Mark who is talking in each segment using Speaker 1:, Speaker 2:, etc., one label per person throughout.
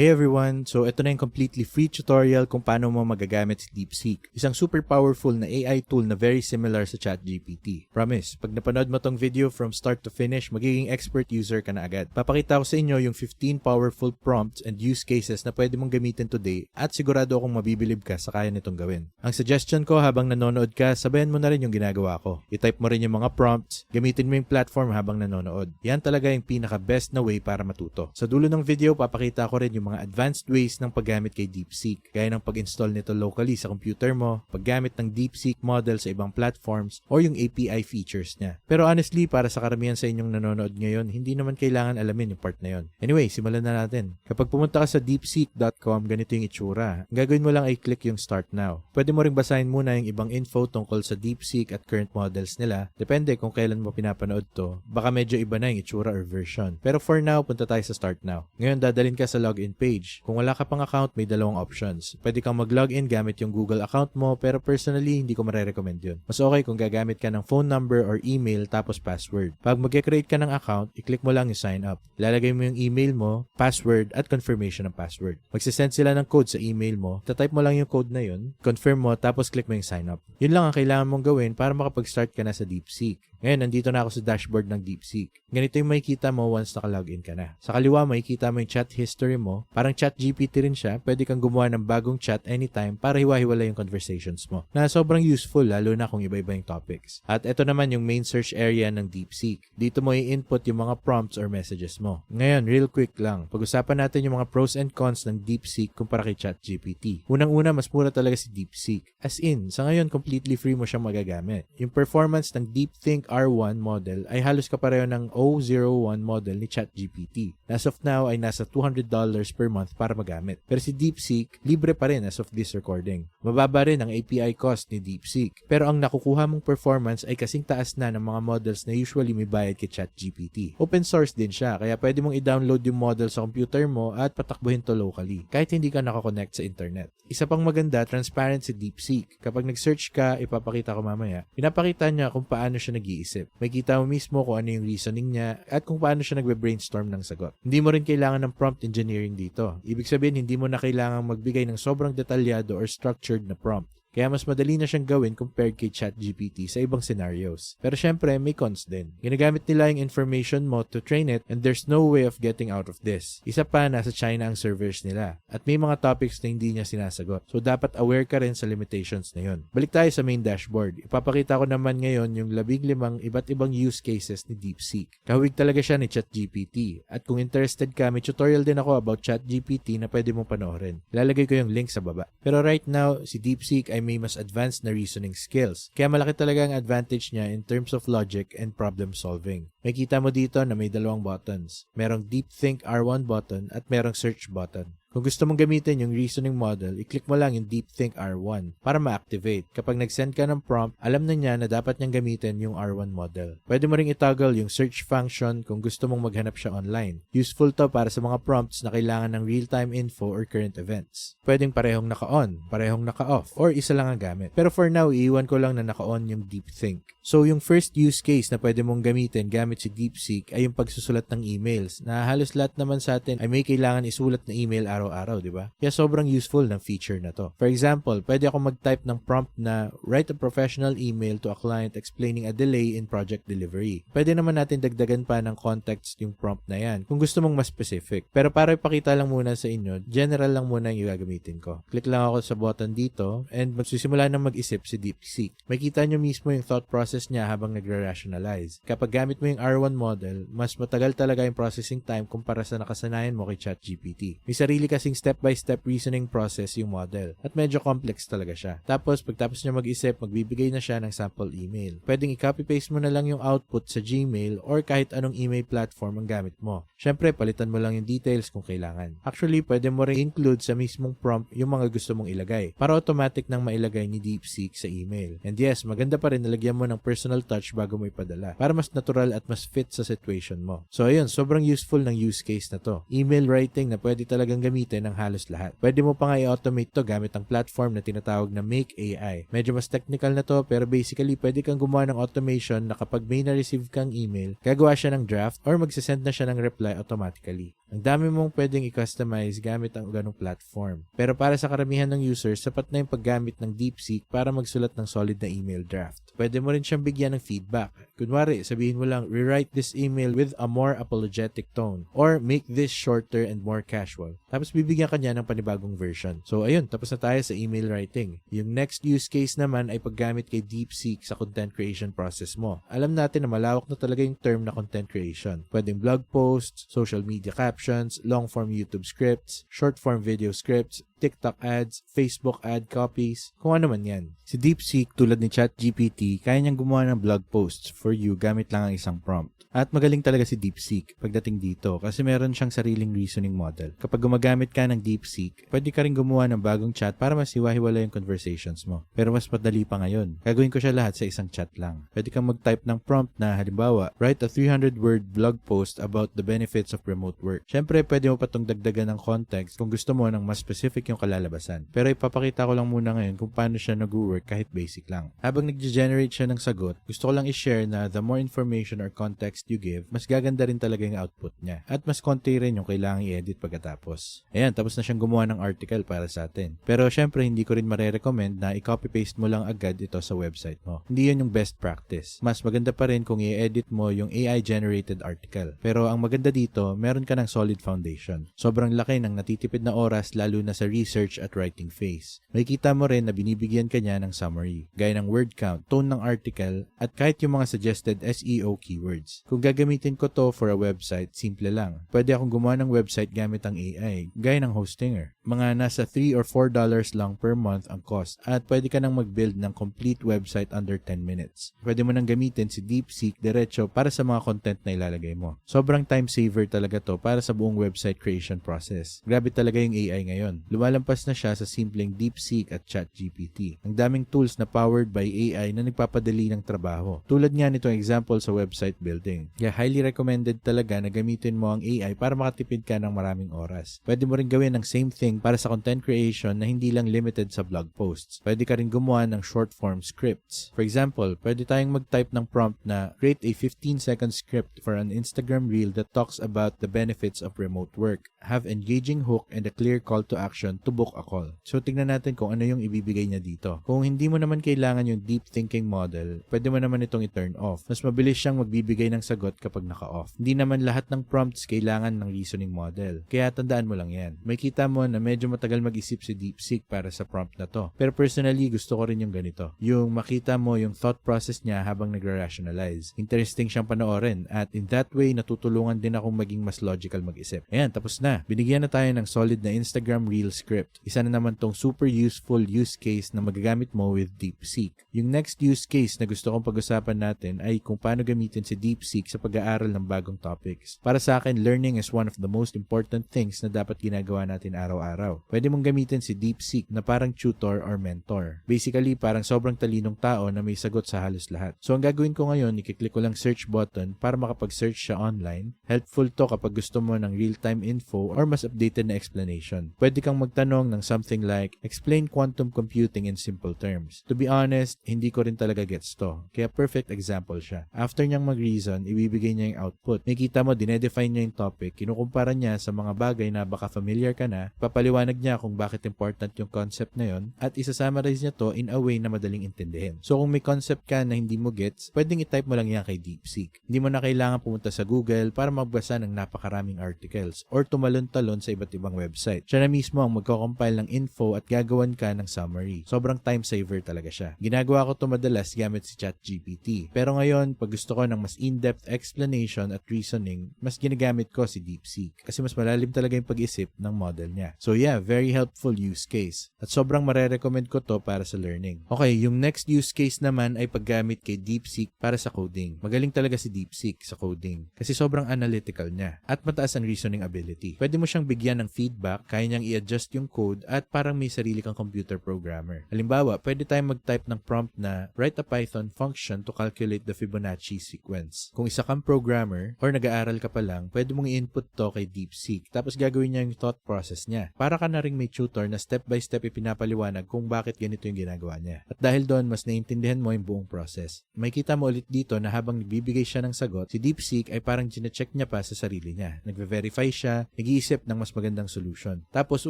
Speaker 1: Hey everyone! So ito na yung completely free tutorial kung paano mo magagamit si DeepSeek. Isang super powerful na AI tool na very similar sa ChatGPT. Promise, pag napanood mo tong video from start to finish, magiging expert user ka na agad. Papakita ko sa inyo yung 15 powerful prompts and use cases na pwede mong gamitin today at sigurado akong mabibilib ka sa kaya nitong gawin. Ang suggestion ko habang nanonood ka, sabayan mo na rin yung ginagawa ko. I-type mo rin yung mga prompts, gamitin mo yung platform habang nanonood. Yan talaga yung pinaka-best na way para matuto. Sa dulo ng video, papakita ko rin yung mga advanced ways ng paggamit kay DeepSeek, gaya ng pag-install nito locally sa computer mo, paggamit ng DeepSeek model sa ibang platforms, or yung API features niya. Pero honestly, para sa karamihan sa inyong nanonood ngayon, hindi naman kailangan alamin yung part na yon. Anyway, simulan na natin. Kapag pumunta ka sa deepseek.com, ganito yung itsura. Ang gagawin mo lang ay click yung Start Now. Pwede mo ring basahin muna yung ibang info tungkol sa DeepSeek at current models nila. Depende kung kailan mo pinapanood to. Baka medyo iba na yung itsura or version. Pero for now, punta tayo sa Start Now. Ngayon, dadalhin ka sa login page. Kung wala ka pang account, may dalawang options. Pwede kang mag-login gamit yung Google account mo, pero personally, hindi ko mare-recommend yun. Mas okay kung gagamit ka ng phone number or email tapos password. Pag mag-create ka ng account, i-click mo lang yung sign up. Ilalagay mo yung email mo, password, at confirmation ng password. Magsisend sila ng code sa email mo, tatype mo lang yung code na yun, confirm mo, tapos click mo yung sign up. Yun lang ang kailangan mong gawin para makapag-start ka na sa DeepSeek. Ngayon, nandito na ako sa dashboard ng DeepSeek. Ganito yung makikita mo once naka-login ka na. Sa kaliwa, makikita mo yung chat history mo. Parang ChatGPT rin siya. Pwede kang gumawa ng bagong chat anytime para hiwa-hiwala yung conversations mo. Na sobrang useful lalo na kung iba-iba yung topics. At ito naman yung main search area ng DeepSeek. Dito mo i-input yung mga prompts or messages mo. Ngayon, real quick lang. Pag-usapan natin yung mga pros and cons ng DeepSeek kumpara kay ChatGPT. Unang-una, mas mura talaga si DeepSeek. As in, sa ngayon, completely free mo siyang magagamit. Yung performance ng DeepThink R1 model ay halos kapareho ng O01 model ni ChatGPT. As of now ay nasa $200 per month para magamit. Pero si DeepSeek, libre pa rin as of this recording. Mababa rin ang API cost ni DeepSeek. Pero ang nakukuha mong performance ay kasing taas na ng mga models na usually may bayad kay ChatGPT. Open source din siya, kaya pwede mong i-download yung model sa computer mo at patakbuhin to locally, kahit hindi ka nakakonect sa internet. Isa pang maganda, transparent si DeepSeek. Kapag nag-search ka, ipapakita ko mamaya, pinapakita niya kung paano siya nag-iisip. May kita mo mismo kung ano yung reasoning niya at kung paano siya nagbe-brainstorm ng sagot. Hindi mo rin kailangan ng prompt engineering dito. Ibig sabihin, hindi mo na kailangang magbigay ng sobrang detalyado or structured na prompt. Kaya mas madali na siyang gawin compared kay ChatGPT sa ibang scenarios. Pero syempre, may cons din. Ginagamit nila yung information mo to train it and there's no way of getting out of this. Isa pa, nasa China ang servers nila. At may mga topics na hindi niya sinasagot. So dapat aware ka rin sa limitations na yun. Balik tayo sa main dashboard. Ipapakita ko naman ngayon yung 15 iba't ibang use cases ni DeepSeek. Kahawig talaga siya ni ChatGPT. At kung interested ka, may tutorial din ako about ChatGPT na pwede mong panoorin. Ilalagay ko yung link sa baba. Pero right now, si DeepSeek ay may mas advanced na reasoning skills. Kaya malaki talaga ang advantage niya in terms of logic and problem solving. Makikita mo dito na may dalawang buttons. Merong DeepThink R1 button at merong search button. Kung gusto mong gamitin yung reasoning model, i-click mo lang yung DeepThink R1 para ma-activate. Kapag nag-send ka ng prompt, alam na niya na dapat niyang gamitin yung R1 model. Pwede mo ring i-toggle yung search function kung gusto mong maghanap siya online. Useful to para sa mga prompts na kailangan ng real-time info or current events. Pwedeng parehong naka-on, parehong naka-off, or isa lang ang gamit. Pero for now, iiwan ko lang na naka-on yung DeepThink. So yung first use case na pwede mong gamitin gamit si DeepSeek ay yung pagsusulat ng emails na halos lahat naman sa atin ay may kailangan isulat na email araw-araw, di ba? Kaya sobrang useful ng feature na to. For example, pwede ako mag-type ng prompt na write a professional email to a client explaining a delay in project delivery. Pwede naman natin dagdagan pa ng context yung prompt na yan kung gusto mong mas specific. Pero para ipakita lang muna sa inyo, general lang muna yung gagamitin ko. Click lang ako sa button dito and magsisimula na mag-isip si DeepSeek. Makita nyo mismo yung thought process niya habang nagre-rationalize. Kapag gamit mo yung R1 model, mas matagal talaga yung processing time kumpara sa nakasanayan mo kay ChatGPT. May sarili kasing step-by-step reasoning process yung model at medyo complex talaga siya. Tapos, pagtapos niya mag-isip, magbibigay na siya ng sample email. Pwedeng i-copy-paste mo na lang yung output sa Gmail or kahit anong email platform ang gamit mo. Syempre, palitan mo lang yung details kung kailangan. Actually, pwede mo rin include sa mismong prompt yung mga gusto mong ilagay para automatic nang mailagay ni DeepSeek sa email. And yes, maganda pa rin nalagyan mo ng personal touch bago mo ipadala para mas natural at mas fit sa situation mo. So ayun, sobrang useful ng use case na to. Email writing na pwede talagang gamitin ng halos lahat. Pwede mo pa nga i-automate to gamit ang platform na tinatawag na Make AI. Medyo mas technical na to pero basically pwede kang gumawa ng automation na kapag may na-receive kang email, gagawa siya ng draft or magsisend na siya ng reply automatically. Ang dami mong pwedeng i-customize gamit ang ganong platform. Pero para sa karamihan ng users, sapat na yung paggamit ng DeepSeek para magsulat ng solid na email draft. Pwede mo rin siyang bigyan ng feedback. Kunwari, sabihin mo lang, rewrite this email with a more apologetic tone or make this shorter and more casual. Tapos bibigyan ka niya ng panibagong version. So ayun, tapos na tayo sa email writing. Yung next use case naman ay paggamit kay DeepSeek sa content creation process mo. Alam natin na malawak na talaga yung term na content creation. Pwedeng blog posts, social media captions, long-form YouTube scripts, short-form video scripts, TikTok ads, Facebook ad copies, kung ano man yan. Si DeepSeek tulad ni ChatGPT, kaya niyang gumawa ng blog posts for you gamit lang ang isang prompt. At magaling talaga si DeepSeek pagdating dito kasi meron siyang sariling reasoning model. Kapag gumagamit ka ng DeepSeek, pwede ka rin gumawa ng bagong chat para mas hiwa-hiwala yung conversations mo. Pero mas madali pa ngayon. Gagawin ko siya lahat sa isang chat lang. Pwede kang mag-type ng prompt na halimbawa, write a 300-word blog post about the benefits of remote work. Siyempre, pwede mo pa itong dagdagan ng context kung gusto mo ng mas specific yung kalalabasan. Pero ipapakita ko lang muna ngayon kung paano siya nag-work kahit basic lang. Habang nag-generate siya ng sagot, gusto ko lang i-share na the more information or context you give, mas gaganda rin talaga yung output niya. At mas konti rin yung kailangang i-edit pagkatapos. Ayan, tapos na siyang gumawa ng article para sa atin. Pero syempre, hindi ko rin marerecommend na i-copy-paste mo lang agad ito sa website mo. Hindi yun yung best practice. Mas maganda pa rin kung i-edit mo yung AI-generated article. Pero ang maganda dito, meron ka ng solid foundation. Sobrang laki ng natitipid na oras lalo na sa research at writing phase. Makikita mo rin na binibigyan ka niya ng summary, gaya ng word count, tone ng article, at kahit yung mga suggested SEO keywords. Kung gagamitin ko to for a website, simple lang. Pwede akong gumawa ng website gamit ang AI, gaya ng Hostinger. Mga nasa $3 or $4 lang per month ang cost at pwede ka nang mag-build ng complete website under 10 minutes. Pwede mo nang gamitin si DeepSeek diretso para sa mga content na ilalagay mo. Sobrang time saver talaga to para sa buong website creation process. Grabe talaga yung AI ngayon. Lumalampas na siya sa simpleng DeepSeek at ChatGPT. Ang daming tools na powered by AI na nagpapadali ng trabaho. Tulad nga nitong example sa website building. Kaya highly recommended talaga na gamitin mo ang AI para makatipid ka ng maraming oras. Pwede mo rin gawin ang same thing para sa content creation na hindi lang limited sa blog posts. Pwede ka rin gumawa ng short form scripts. For example, pwede tayong mag-type ng prompt na create a 15-second script for an Instagram reel that talks about the benefits of remote work. Have engaging hook and a clear call to action to book a call. So tingnan natin kung ano yung ibibigay niya dito. Kung hindi mo naman kailangan yung deep thinking model, pwede mo naman itong i-turn off. Mas mabilis siyang magbibigay ng sagot kapag naka-off. Hindi naman lahat ng prompts kailangan ng reasoning model. Kaya tandaan mo lang yan. May kita mo na medyo matagal mag-isip si DeepSeek para sa prompt na to. Pero personally, gusto ko rin yung ganito. Yung makita mo yung thought process niya habang nagre-rationalize. Interesting siyang panoorin at in that way, natutulungan din akong maging mas logical mag-isip. Ayan, tapos na. Binigyan na tayo ng solid na Instagram Reel script. Isa na naman tong super useful use case na magagamit mo with DeepSeek. Yung next use case na gusto kong pag-usapan natin ay kung paano gamitin si DeepSeek sa pag-aaral ng bagong topics. Para sa akin, learning is one of the most important things na dapat ginagawa natin araw-araw. Pwede mong gamitin si DeepSeek na parang tutor or mentor. Basically, parang sobrang talinong tao na may sagot sa halos lahat. So, ang gagawin ko ngayon, ikiklik ko lang search button para makapag-search siya online. Helpful to kapag gusto mo ng real-time info or mas updated na explanation. Pwede kang magtanong ng something like, explain quantum computing in simple terms. To be honest, hindi ko rin talaga gets to. Kaya perfect example siya. After niyang mag-reason, ibibigay niya yung output. Makikita mo, dinedefine niya yung topic, kinukumpara niya sa mga bagay na baka familiar ka na, papaliwanag niya kung bakit important yung concept na yon, at isa-summarize niya to in a way na madaling intindihin. So kung may concept ka na hindi mo gets, pwedeng i-type mo lang yan kay DeepSeek. Hindi mo na kailangan pumunta sa Google para magbasa ng napakaraming articles or tumalon-talon sa iba't ibang website. Siya na mismo ang magko-compile ng info at gagawan ka ng summary. Sobrang time saver talaga siya. Ginagawa ko to madalas gamit si ChatGPT. Pero ngayon, pag gusto ko ng mas in-depth explanation at reasoning, mas ginagamit ko si DeepSeek kasi mas malalim talaga yung pag-isip ng model niya. So yeah, very helpful use case. At sobrang marerecommend ko to para sa learning. Okay, yung next use case naman ay paggamit kay DeepSeek para sa coding. Magaling talaga si DeepSeek sa coding kasi sobrang analytical niya at mataas ang reasoning ability. Pwede mo siyang bigyan ng feedback, kaya niyang i-adjust copy-paste yung code at parang may sarili kang computer programmer. Halimbawa, pwede tayong mag-type ng prompt na write a Python function to calculate the Fibonacci sequence. Kung isa kang programmer or nag-aaral ka pa lang, pwede mong i-input to kay DeepSeek tapos gagawin niya yung thought process niya. Para ka na ring may tutor na step-by-step ipinapaliwanag kung bakit ganito yung ginagawa niya. At dahil doon, mas naiintindihan mo yung buong process. Makikita mo ulit dito na habang nagbibigay siya ng sagot, si DeepSeek ay parang gine-check niya pa sa sarili niya. Nagve-verify siya, nag-iisip ng mas magandang solution. Tapos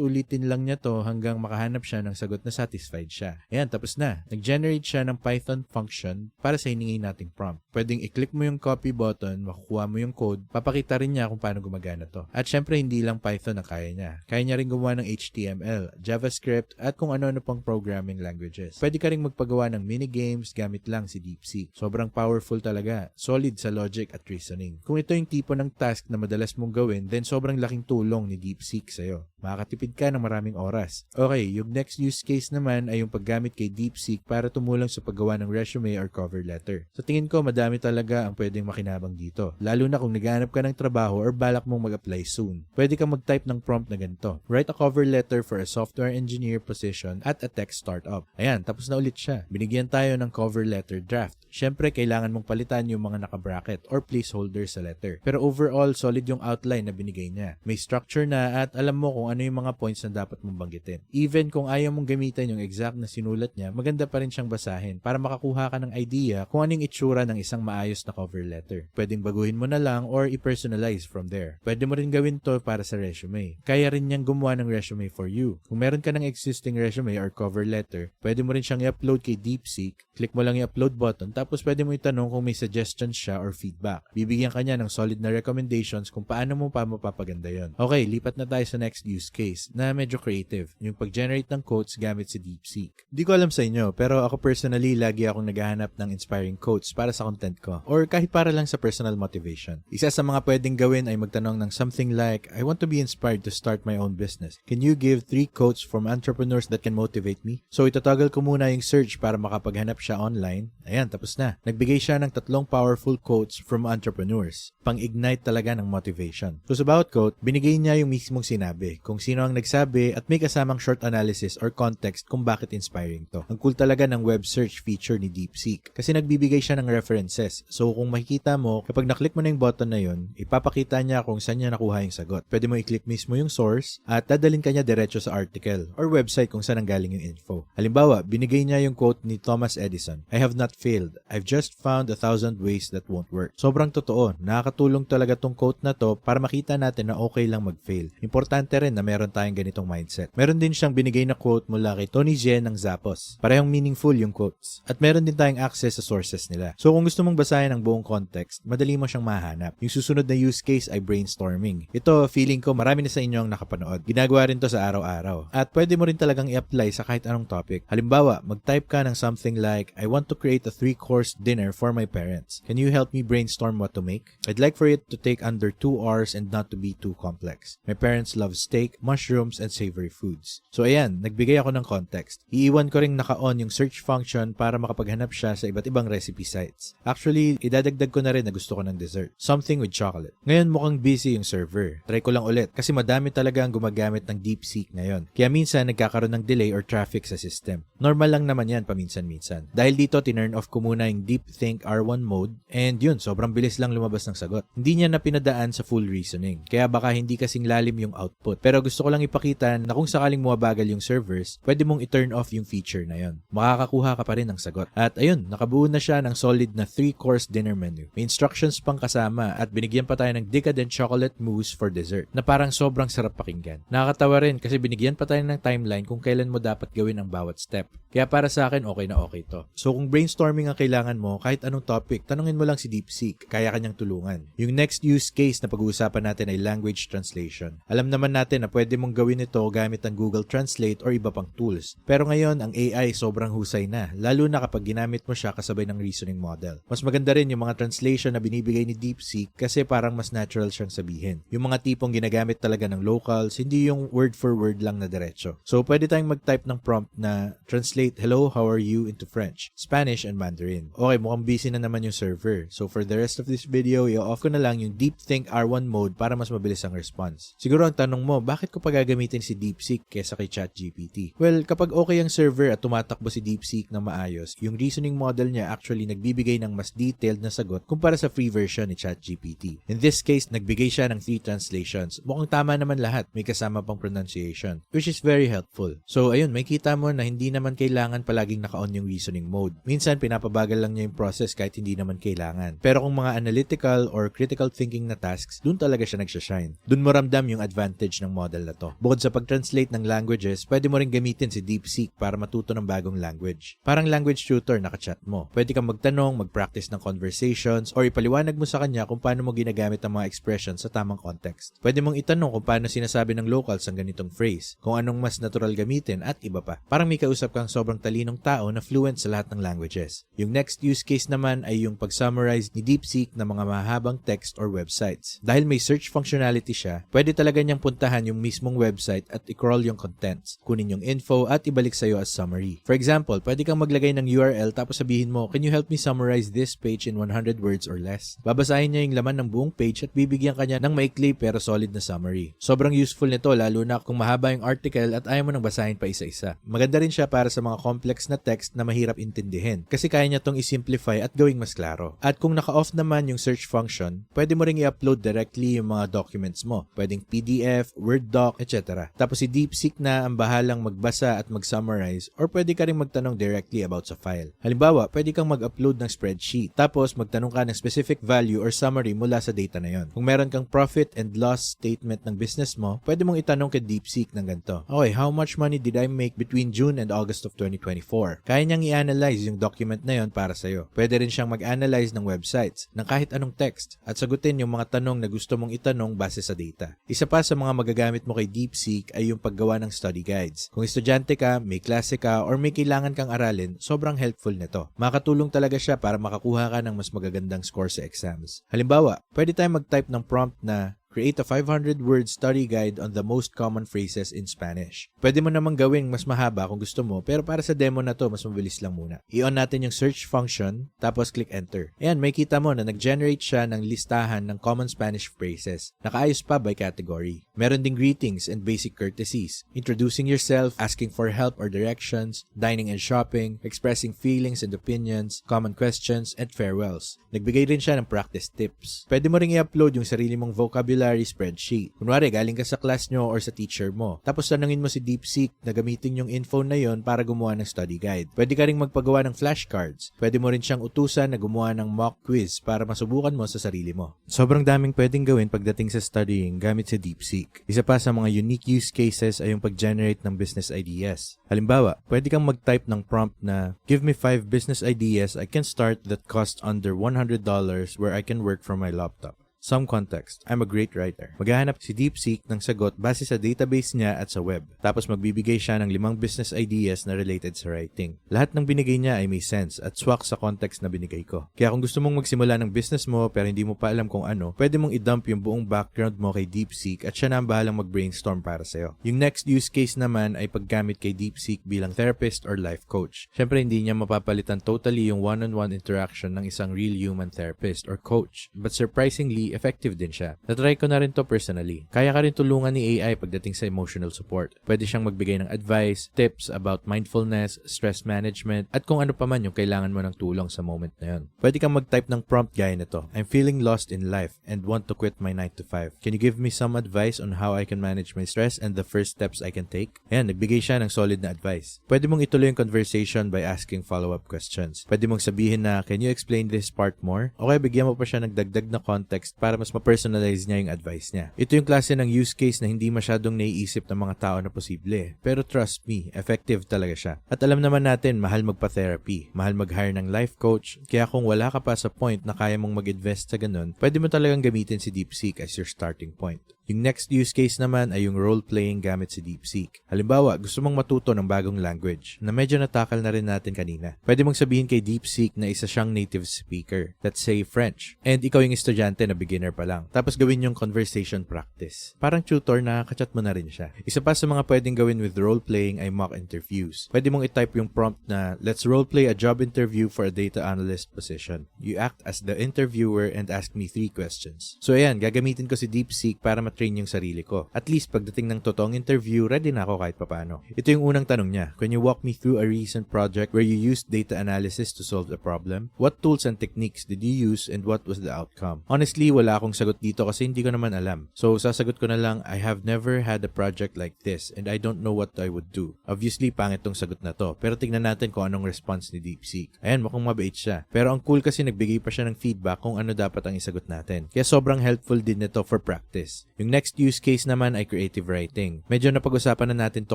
Speaker 1: ulitin lang niya to hanggang makahanap siya ng sagot na satisfied siya. Ayan, tapos na. Nag-generate siya ng Python function para sa hiningi nating prompt. Pwedeng i-click mo yung copy button, makukuha mo yung code, papakita rin niya kung paano gumagana to. At syempre, hindi lang Python ang kaya niya. Kaya niya rin gumawa ng HTML, JavaScript, at kung ano-ano pang programming languages. Pwede ka rin magpagawa ng minigames gamit lang si DeepSeek. Sobrang powerful talaga. Solid sa logic at reasoning. Kung ito yung tipo ng task na madalas mong gawin, then sobrang laking tulong ni DeepSeek sa'yo. Makakatipid ka ng maraming oras. Okay, yung next use case naman ay yung paggamit kay DeepSeek para tumulong sa paggawa ng resume or cover letter. Sa tingin ko, madami talaga ang pwedeng makinabang dito. Lalo na kung naghahanap ka ng trabaho or balak mong mag-apply soon. Pwede kang mag-type ng prompt na ganito. Write a cover letter for a software engineer position at a tech startup. Ayan, tapos na ulit siya. Binigyan tayo ng cover letter draft. Syempre, kailangan mong palitan yung mga naka-bracket or placeholder sa letter. Pero overall, solid yung outline na binigay niya. May structure na at alam mo kung ano yung mga points na dapat mong banggitin. Even kung ayaw mong gamitin yung exact na sinulat niya, maganda pa rin siyang basahin para makakuha ka ng idea kung ano yung itsura ng isang maayos na cover letter. Pwedeng baguhin mo na lang or i-personalize from there. Pwede mo rin gawin to para sa resume. Kaya rin niyang gumawa ng resume for you. Kung meron ka ng existing resume or cover letter, pwede mo rin siyang i-upload kay DeepSeek. Click mo lang yung upload button tapos pwede mo itanong kung may suggestions siya or feedback. Bibigyan ka niya ng solid na recommendations kung paano mo pa mapapaganda yon. Okay, lipat na tayo sa next use case na medyo creative. Yung pag-generate ng quotes gamit si DeepSeek. Di ko alam sa inyo, pero ako personally lagi akong naghahanap ng inspiring quotes para sa content ko or kahit para lang sa personal motivation. Isa sa mga pwedeng gawin ay magtanong ng something like, I want to be inspired to start my own business. Can you give 3 quotes from entrepreneurs that can motivate me? So itatoggle ko muna yung search para makapaghanap siya online. Ayan, tapos na. Nagbigay siya ng 3 powerful quotes from entrepreneurs. Pang-ignite talaga ng motivation. So sa bawat quote, binigay niya yung mismong sinabi, kung sino ang nagsabi at may kasamang short analysis or context kung bakit inspiring to. Ang cool talaga ng web search feature ni DeepSeek kasi nagbibigay siya ng references. So kung makikita mo, kapag naklik mo na yung button na yun, ipapakita niya kung saan niya nakuha yung sagot. Pwede mo i-click mismo yung source at dadalhin ka niya diretso sa article or website kung saan nanggaling yung info. Halimbawa, binigay niya yung quote ni Thomas Edison, I have not failed. I've just found 1,000 ways that won't work. Sobrang totoo. Nakakatulong talaga tong quote na to para makita natin na okay lang mag-fail. Importante rin na meron tayong ganitong mindset. Meron din siyang binigay na quote mula kay Tony Jen ng Zappos. Parehong meaningful yung quotes. At meron din tayong access sa sources nila. So kung gusto mong basahin ang buong context, madali mo siyang mahanap. Yung susunod na use case ay brainstorming. Ito, feeling ko marami na sa inyo ang nakapanood. Ginagawa rin to sa araw-araw. At pwede mo rin talagang i-apply sa kahit anong topic. Halimbawa, mag-type ka ng something like, I want to create a 3-course dinner for my parents. Can you help me brainstorm what to make? I'd like for it to take under 2 hours and not to be too complex. My parents love steak, mushrooms, and savory foods. So ayan, nagbigay ako ng context. Iiwan ko ring naka-on yung search function para makapaghanap siya sa iba't ibang recipe sites. Actually, idadagdag ko na rin na gusto ko ng dessert. Something with chocolate. Ngayon mukhang busy yung server. Try ko lang ulit kasi madami talaga ang gumagamit ng DeepSeek ngayon. Kaya minsan nagkakaroon ng delay or traffic sa system. Normal lang naman yan paminsan-minsan. Dahil dito, tinurn off ko muna yung DeepThink R1 mode and yun, sobrang bilis lang lumabas ng sagot. Hindi niya na pinadaan sa full reasoning. Kaya baka hindi kasing lalim yung output. Pero gusto ko lang ipakita na kung sakaling mabagal yung servers, pwede mong i-turn off yung feature na yun. Makakakuha ka pa rin ng sagot. At ayun, nakabuo na siya ng solid na 3-course dinner menu. May instructions pang kasama at binigyan pa tayo ng decadent chocolate mousse for dessert na parang sobrang sarap pakinggan. Nakakatawa rin kasi binigyan pa tayo ng timeline kung kailan mo dapat gawin ang bawat step. Kaya para sa akin, okay na okay to. So kung brainstorming ang kailangan mo, kahit anong topic, tanungin mo lang si DeepSeek. Kaya kanyang tulungan. Yung next use case na pag-uusapan natin ay language translation. Alam naman natin na pwede mong gawin ito gamit ang Google Translate or iba pang tools. Pero ngayon, ang AI sobrang husay na, lalo na kapag ginamit mo siya kasabay ng reasoning model. Mas maganda rin yung mga translation na binibigay ni DeepSeek kasi parang mas natural siyang sabihin. Yung mga tipong ginagamit talaga ng locals, hindi yung word for word lang na diretso. So pwede tayong mag-type ng prompt na translate, hello, how are you into French, Spanish, and Mandarin. Okay, mukhang busy na naman yung server. So for the rest of this video, i-off ko na lang yung DeepThink R1 mode para mas mabilis ang response. Siguro ang tanong mo, bakit ko pa gagamitin gamitin si DeepSeek kesa kay ChatGPT? Well, kapag okay ang server at tumatakbo si DeepSeek na maayos, yung reasoning model niya actually nagbibigay ng mas detailed na sagot kumpara sa free version ni ChatGPT. In this case, nagbigay siya ng 3 translations. Mukhang tama naman lahat, may kasama pang pronunciation, which is very helpful. So ayun, may kita mo na hindi naman kailangan palaging naka-on yung reasoning mode. Minsan, pinapabagal lang niya yung process kahit hindi naman kailangan. Pero kung mga analytical or critical thinking na tasks, dun talaga siya nagsashine. Dun mo ramdam yung advantage ng model na to. Bukod sa pag-translate ng languages, pwede mo rin gamitin si DeepSeek para matuto ng bagong language. Parang language tutor na ka-chat mo. Pwede kang magtanong, mag-practice ng conversations, or ipaliwanag mo sa kanya kung paano mo ginagamit ang mga expressions sa tamang context. Pwede mong itanong kung paano sinasabi ng locals ang ganitong phrase, kung anong mas natural gamitin, at iba pa. Parang may kausap kang sobrang talinong tao na fluent sa lahat ng languages. Yung next use case naman ay yung pag-summarize ni DeepSeek ng mga mahabang text or websites. Dahil may search functionality siya, pwede talaga niyang puntahan yung mismong website at i-crawl yung contents, kunin yung info at ibalik sa'yo as summary. For example, pwede kang maglagay ng URL tapos sabihin mo, "Can you help me summarize this page in 100 words or less?" Babasahin niya yung laman ng buong page at bibigyan ka niya ng maikli pero solid na summary. Sobrang useful nito lalo na kung mahaba yung article at ayaw mo nang basahin pa isa-isa. Maganda rin siya para sa mga complex na text na mahirap intindihin kasi kaya niya tong i-simplify at gawing mas klaro. At kung naka-off naman yung search function, pwede mo ring i-upload directly yung mga documents mo. Pwedeng PDF, Word doc, etc. Tapos si DeepSeek na ang bahalang magbasa at mag-summarize, or pwede ka rin magtanong directly about sa file. Halimbawa, pwede kang mag-upload ng spreadsheet. Tapos magtanong ka ng specific value or summary mula sa data na yon. Kung meron kang profit and loss statement ng business mo, pwede mong itanong kay DeepSeek ng ganito. Okay, how much money did I make between June and August of 2024? Kaya niyang i-analyze yung document na yon para sa'yo. Pwede rin siyang mag-analyze ng websites, ng kahit anong text, at sagutin yung mga tanong na gusto mong itanong base sa data. Isa pa sa mga magagamit mo kay DeepSeek ay yung paggawa ng study guides. Kung estudyante ka, may klase ka, or may kailangan kang aralin, sobrang helpful nito. Makatulong talaga siya para makakuha ka ng mas magagandang score sa exams. Halimbawa, pwede tayong mag-type ng prompt na create a 500-word study guide on the most common phrases in Spanish. Pwede mo namang gawing mas mahaba kung gusto mo, pero para sa demo na to, mas mabilis lang muna. I-on natin yung search function, tapos click enter. Ayan, may kita mo na nag-generate siya ng listahan ng common Spanish phrases. Nakaayos pa by category. Meron ding greetings and basic courtesies, introducing yourself, asking for help or directions, dining and shopping, expressing feelings and opinions, common questions, and farewells. Nagbigay rin siya ng practice tips. Pwede mo ring i-upload yung sarili mong vocabulary spreadsheet. Kunwari, galing ka sa class nyo or sa teacher mo. Tapos tanungin mo si DeepSeek na gamitin yung info na yon para gumawa ng study guide. Pwede ka ring magpagawa ng flashcards. Pwede mo rin siyang utusan na gumawa ng mock quiz para masubukan mo sa sarili mo. Sobrang daming pwedeng gawin pagdating sa studying gamit si DeepSeek. Isa pa sa mga unique use cases ay yung pag-generate ng business ideas. Halimbawa, pwede kang mag-type ng prompt na, "Give me 5 business ideas I can start that cost under $100 where I can work from my laptop." Some context. I'm a great writer. Maghahanap si DeepSeek ng sagot base sa database niya at sa web. Tapos magbibigay siya ng 5 business ideas na related sa writing. Lahat ng binigay niya ay may sense at swak sa context na binigay ko. Kaya kung gusto mong magsimula ng business mo pero hindi mo pa alam kung ano, pwede mong i-dump yung buong background mo kay DeepSeek at siya na ang bahalang mag-brainstorm para sa'yo. Yung next use case naman ay paggamit kay DeepSeek bilang therapist or life coach. Siyempre hindi niya mapapalitan totally yung one-on-one interaction ng isang real human therapist or coach. But surprisingly, effective din siya. Natry ko na rin to personally. Kaya ka rin tulungan ni AI pagdating sa emotional support. Pwede siyang magbigay ng advice, tips about mindfulness, stress management, at kung ano pa man yung kailangan mo ng tulong sa moment na yun. Pwede kang mag-type ng prompt gaya nito. I'm feeling lost in life and want to quit my 9 to 5. Can you give me some advice on how I can manage my stress and the first steps I can take? Ayan, nagbigay siya ng solid na advice. Pwede mong ituloy yung conversation by asking follow-up questions. Pwede mong sabihin na, can you explain this part more? O kaya bigyan mo pa siya ng dagdag na context para mas ma-personalize niya yung advice niya. Ito yung klase ng use case na hindi masyadong naiisip ng mga tao na posible. Pero trust me, effective talaga siya. At alam naman natin, mahal magpa-therapy, mahal mag-hire ng life coach, kaya kung wala ka pa sa point na kaya mong mag-invest sa ganun, pwede mo talagang gamitin si DeepSeek as your starting point. Yung next use case naman ay yung role-playing gamit si DeepSeek. Halimbawa, gusto mong matuto ng bagong language na medyo natakal na rin natin kanina. Pwede mong sabihin kay DeepSeek na isa siyang native speaker, let's say French, and ikaw yung estudyante na beginner pa lang. Tapos gawin yung conversation practice. Parang tutor na kachat mo na rin siya. Isa pa sa mga pwedeng gawin with role-playing ay mock interviews. Pwede mong i-type yung prompt na, let's role-play a job interview for a data analyst position. You act as the interviewer and ask me 3 questions. So ayan, gagamitin ko si DeepSeek para matrain yung sarili ko. At least pagdating ng totoong interview, ready na ako kahit papano. Ito yung unang tanong niya. Can you walk me through a recent project where you used data analysis to solve the problem? What tools and techniques did you use and what was the outcome? Honestly, wala akong sagot dito kasi hindi ko naman alam. So, sasagot ko na lang, I have never had a project like this and I don't know what I would do. Obviously, pangit tong sagot na to. Pero tignan natin kung anong response ni DeepSeek. Ayan, mukhang mabait siya. Pero ang cool kasi nagbigay pa siya ng feedback kung ano dapat ang isagot natin. Kaya sobrang helpful din nito for practice. Yung next use case naman ay creative writing. Medyo napag-usapan na natin to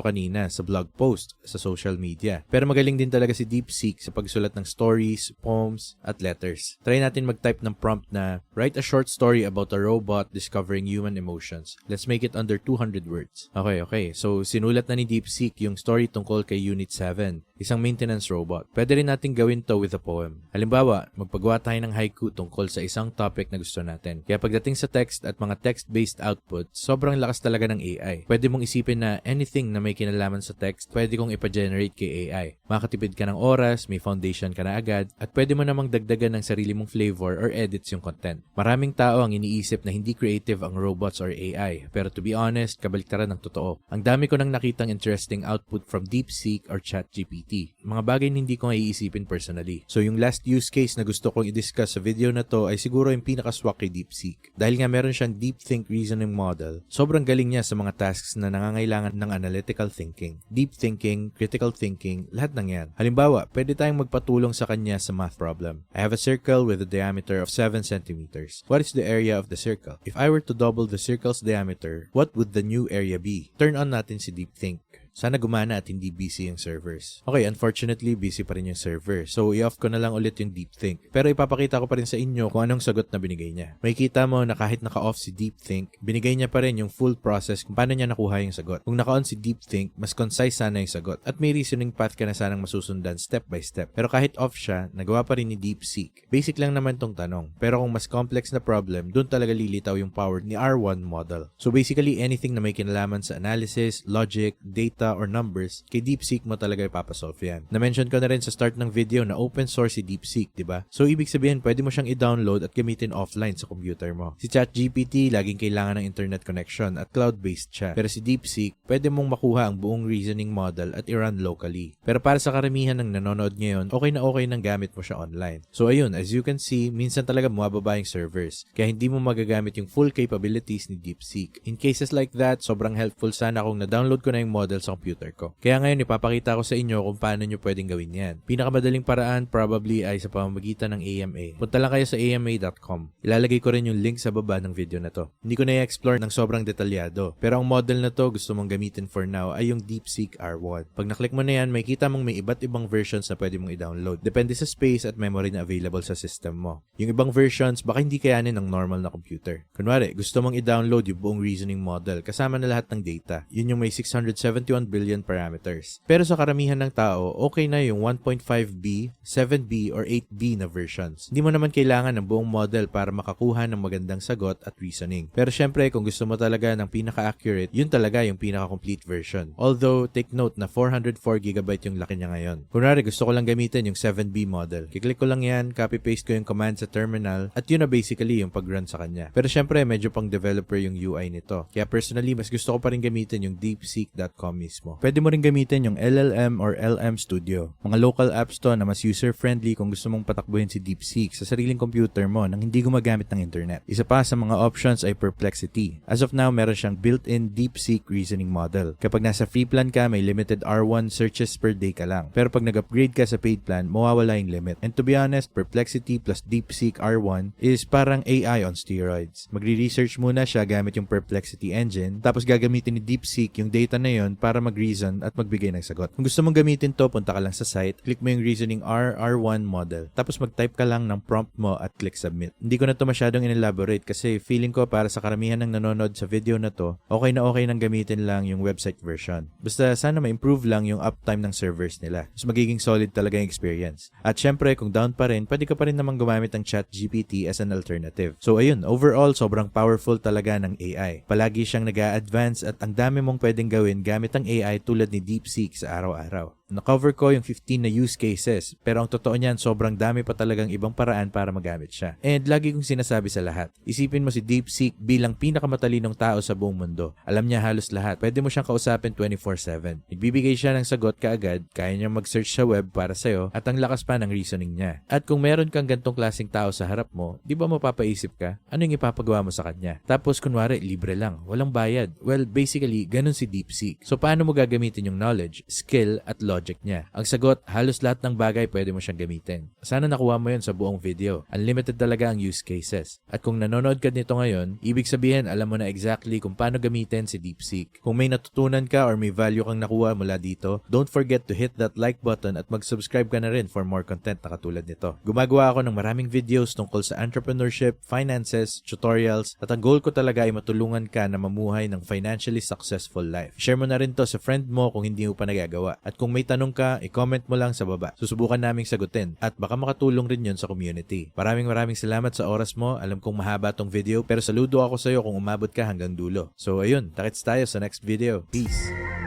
Speaker 1: kanina sa blog post, sa social media. Pero magaling din talaga si DeepSeek sa pagsulat ng stories, poems, at letters. Try natin mag-type ng prompt na, write a short story about a robot discovering human emotions. Let's make it under 200 words. Okay. So, sinulat na ni DeepSeek yung story tungkol kay Unit 7, isang maintenance robot. Pwede rin natin gawin to with a poem. Halimbawa, magpagawa tayo ng haiku tungkol sa isang topic na gusto natin. Kaya pagdating sa text at mga text-based output, sobrang lakas talaga ng AI. Pwede mong isipin na anything na may kinalaman sa text, pwede kong ipa-generate kay AI. Makatipid ka ng oras, may foundation ka na agad, at pwede mo namang dagdagan ng sarili mong flavor or edits yung content. Maraming tao ang iniisip na hindi creative ang robots or AI, pero to be honest, kabaliktaran ng totoo. Ang dami ko nang nakitang interesting output from DeepSeek or ChatGPT. Mga bagay na hindi ko iisipin personally. So yung last use case na gusto kong i-discuss sa video na to ay siguro yung pinakaswak kay DeepSeek. Dahil nga meron siyang Deep Think Reasoning Model, sobrang galing niya sa mga tasks na nangangailangan ng analytical thinking, deep thinking, critical thinking, lahat ng yan. Halimbawa, pwede tayong magpatulong sa kanya sa math problem. I have a circle with a diameter of 7 centimeters. What is the area of the circle? If I were to double the circle's diameter, what would the new area be? Turn on natin si Deep Think. Sana gumana at hindi busy yung servers. Okay, unfortunately, busy pa rin yung server. So, i-off ko na lang ulit yung DeepThink. Pero ipapakita ko pa rin sa inyo kung anong sagot na binigay niya. Makikita mo na kahit naka-off si DeepThink, binigay niya pa rin yung full process kung paano niya nakuha yung sagot. Kung naka-on si DeepThink, mas concise sana yung sagot. At may reasoning path ka na sanang masusundan step by step. Pero kahit off siya, nagawa pa rin ni DeepSeek. Basic lang naman tong tanong. Pero kung mas complex na problem, dun talaga lilitaw yung power ni R1 model. So basically, anything na may kinalaman sa analysis, logic, data, or numbers, kay DeepSeek mo talaga ipapasolve yan. Na-mention ko na rin sa start ng video na open source si DeepSeek, diba? So, ibig sabihin, pwede mo siyang i-download at gamitin offline sa computer mo. Si ChatGPT, laging kailangan ng internet connection at cloud-based siya. Pero si DeepSeek, pwede mong makuha ang buong reasoning model at i-run locally. Pero para sa karamihan ng nanonood ngayon, okay na okay nang gamit mo siya online. So, ayun, as you can see, minsan talaga bumababa yung servers. Kaya hindi mo magagamit yung full capabilities ni DeepSeek. In cases like that, sobrang helpful sana kung na-download ko na yung model sa computer ko. Kaya ngayon ipapakita ko sa inyo kung paano nyo pwedeng gawin yan. Pinakamadaling paraan probably ay sa pamamagitan ng AMA. Punta lang kayo sa ama.com. Ilalagay ko rin yung link sa baba ng video na to. Hindi ko na i-explore ng sobrang detalyado. Pero ang model na to gusto mong gamitin for now ay yung DeepSeek R1. Pag naklik mo na yan, may kita mong may iba't ibang versions na pwede mong i-download. Depende sa space at memory na available sa system mo. Yung ibang versions baka hindi kayanin ng normal na computer. Kunwari, gusto mong i-download yung buong reasoning model kasama na lahat ng data. Yun yung may 671 billion parameters. Pero sa karamihan ng tao, okay na yung 1.5B, 7B, or 8B na versions. Hindi mo naman kailangan ng buong model para makakuha ng magandang sagot at reasoning. Pero syempre, kung gusto mo talaga ng pinaka-accurate, yun talaga yung pinaka-complete version. Although, take note na 404GB yung laki niya ngayon. Kunwari, gusto ko lang gamitin yung 7B model. Kiklik ko lang yan, copy-paste ko yung command sa terminal, at yun na basically yung pag-run sa kanya. Pero syempre, medyo pang developer yung UI nito. Kaya personally, mas gusto ko pa rin gamitin yung deepseek.com mismo. Pwede mo rin gamitin yung LLM or LM Studio. Mga local apps to na mas user-friendly kung gusto mong patakbuhin si DeepSeek sa sariling computer mo nang hindi gumagamit ng internet. Isa pa sa mga options ay Perplexity. As of now, meron siyang built-in DeepSeek reasoning model. Kapag nasa free plan ka, may limited R1 searches per day ka lang. Pero pag nag-upgrade ka sa paid plan, mawawala yung limit. And to be honest, Perplexity plus DeepSeek R1 is parang AI on steroids. Magre-research muna siya gamit yung Perplexity engine, tapos gagamitin ni DeepSeek yung data na yon para mag-reason at magbigay ng sagot. Kung gusto mong gamitin to, punta ka lang sa site, click mo yung Reasoning R1 model, tapos mag-type ka lang ng prompt mo at click submit. Hindi ko na to masyadong in-elaborate kasi feeling ko para sa karamihan ng nanonood sa video na to, okay na okay nang gamitin lang yung website version. Basta sana ma-improve lang yung uptime ng servers nila. Mas magiging solid talaga yung experience. At syempre, kung down pa rin, pwede ka pa rin naman gumamit ng ChatGPT as an alternative. So ayun, overall, sobrang powerful talaga ng AI. Palagi siyang nag-a-advance at ang dami mong pwedeng gawin gamit ang AI tulad ni DeepSeek sa araw-araw. Na-cover ko yung 15 na use cases, pero ang totoo niyan sobrang dami pa talagang ibang paraan para magamit siya. And lagi kong sinasabi sa lahat, isipin mo si DeepSeek bilang pinakamatalinong tao sa buong mundo. Alam niya halos lahat. Pwede mo siyang kausapin 24/7. Nagbibigay siya ng sagot kaagad, kaya niyang mag-search sa web para sa'yo, at ang lakas pa ng reasoning niya. At kung meron kang gantong klaseng tao sa harap mo, di ba mapapaisip ka, ano yung ipapagawa mo sa kanya? Tapos kunwari, libre lang, walang bayad. Well, basically, ganun si DeepSeek. So paano mo gagamitin yung knowledge, skill, at logic niya? Ang sagot, halos lahat ng bagay pwede mo siyang gamitin. Sana nakuha mo yun sa buong video. Unlimited talaga ang use cases. At kung nanonood ka nito ngayon, ibig sabihin alam mo na exactly kung paano gamitin si DeepSeek. Kung may natutunan ka or may value kang nakuha mula dito, don't forget to hit that like button at mag-subscribe ka na rin for more content na katulad nito. Gumagawa ako ng maraming videos tungkol sa entrepreneurship, finances, tutorials, at ang goal ko talaga ay matulungan ka na mamuhay ng financially successful life. Share mo na rin to sa friend mo kung hindi mo pa nagagawa. At kung may tanong ka, i-comment mo lang sa baba. Susubukan naming sagutin at baka makatulong rin yun sa community. Maraming salamat sa oras mo. Alam kong mahaba tong video pero saludo ako sa iyo kung umabot ka hanggang dulo. So ayun, takits tayo sa next video. Peace!